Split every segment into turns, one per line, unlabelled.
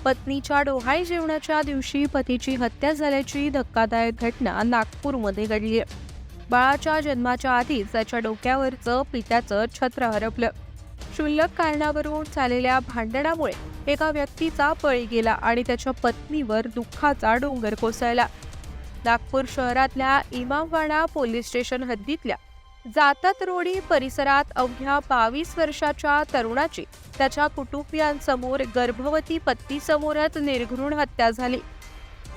पत्नीच्या डोहाळे जेवणाच्या दिवशी पतीची हत्या झाल्याची धक्कादायक घटना नागपूरमध्ये घडली आहे. बाळाच्या जन्माच्या आधीच त्याच्या डोक्यावरचं पित्याचं छत्र हरपलं. क्षुल्लक कारणावरून झालेल्या भांडणामुळे एका व्यक्तीचा बळी गेला आणि त्याच्या पत्नीवर दुःखाचा डोंगर कोसळला. नागपूर शहरातल्या इमामवाडा पोलीस स्टेशन हद्दीतल्या जातात रोडी परिसरात अवघ्या 22 वर्षाच्या तरुणाची त्याच्या कुटुंबियांसमोर गर्भवती पत्नीसमोरच निर्घृण हत्या झाली.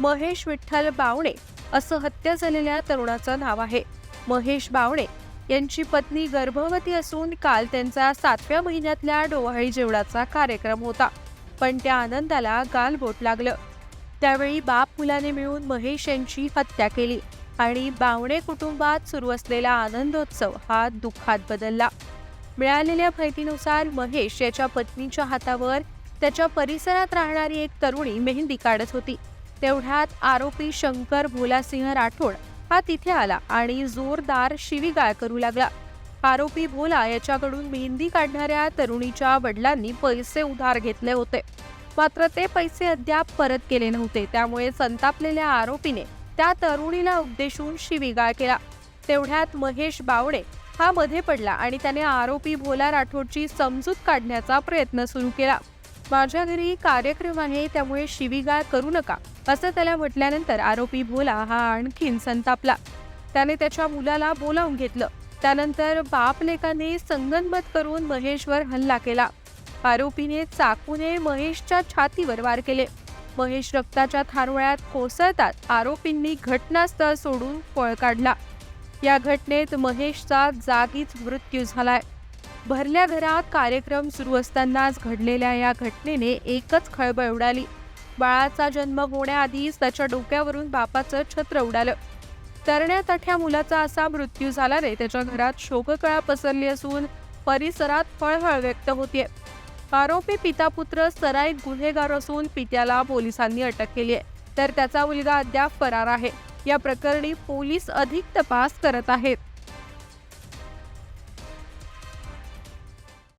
महेश विठ्ठल बावणे असं हत्या झालेल्या तरुणाचं नाव आहे. महेश बावणे यांची पत्नी गर्भवती असून काल त्यांचा 7व्या महिन्यातल्या डोहाळे जेवणाचा कार्यक्रम होता. पण त्या आनंदाला गालबोट लागलं. त्यावेळी बाप मुलाने मिळून महेश यांची हत्या केली आणि बावणे कुटुंबात सुरू असलेला आनंदोत्सव हा दुःखात बदलला. मिळालेल्या माहितीनुसार महेश याच्या पत्नीच्या हातावर त्याच्या परिसरात राहणारी एक तरुणी मेहंदी काढत होती. तेवढ्यात आरोपी शंकर भोलासिंह राठोड हा तिथे आला आणि जोरदार शिवीगाळ करू लागला. आरोपी भोला याच्याकडून मेहंदी काढणाऱ्या तरुणीच्या वडिलांनी पैसे उधार घेतले होते, मात्र ते पैसे अद्याप परत केले नव्हते. त्यामुळे संतापलेल्या आरोपीने त्या तरुणीला उद्देशून शिवीगाळ केला. तेवढ्यात महेश बावणे हा मध्ये पडला आणि त्याने आरोपी भोला राठोडची समजूत काढण्याचा प्रयत्न सुरू केला. माझ्या घरी कार्यक्रम आहे, त्यामुळे शिवीगाळ करू नका असं त्याला म्हटल्यानंतर आरोपी भोला हा आणखीन संतापला. त्याने त्याच्या मुलाला बोलावून घेतलं. त्यानंतर बाप लेकाने संगनमत करून महेशवर हल्ला केला. आरोपीने चाकूने महेशच्या छातीवर वार केले. महेश रक्ताच्या थारोळ्यात कोसळतात आरोपींनी घटनास्थळ सोडून पळ काढला. या घटनेत महेशचा जागीच मृत्यू झालाय. भरल्या घरात कार्यक्रम सुरू असतानाच घडलेल्या या घटनेने एकच खळबळ उडाली. बाळाचा जन्म होण्याआधीच त्याच्या डोक्यावरून बापाचं छत्र उडालं. तरण्या ताठ्या मुलाचा असा मृत्यू झाल्याने त्याच्या घरात शोककळा पसरली असून परिसरात हळहळ व्यक्त होतीये. आरोपी पिता पुत्र सराईत गुन्हेगार असून पित्याला पोलिसांनी अटक केली आहे, तर त्याचा मुलगा अद्याप फरार आहे. या प्रकरणी पोलीस अधिक तपास करत आहेत.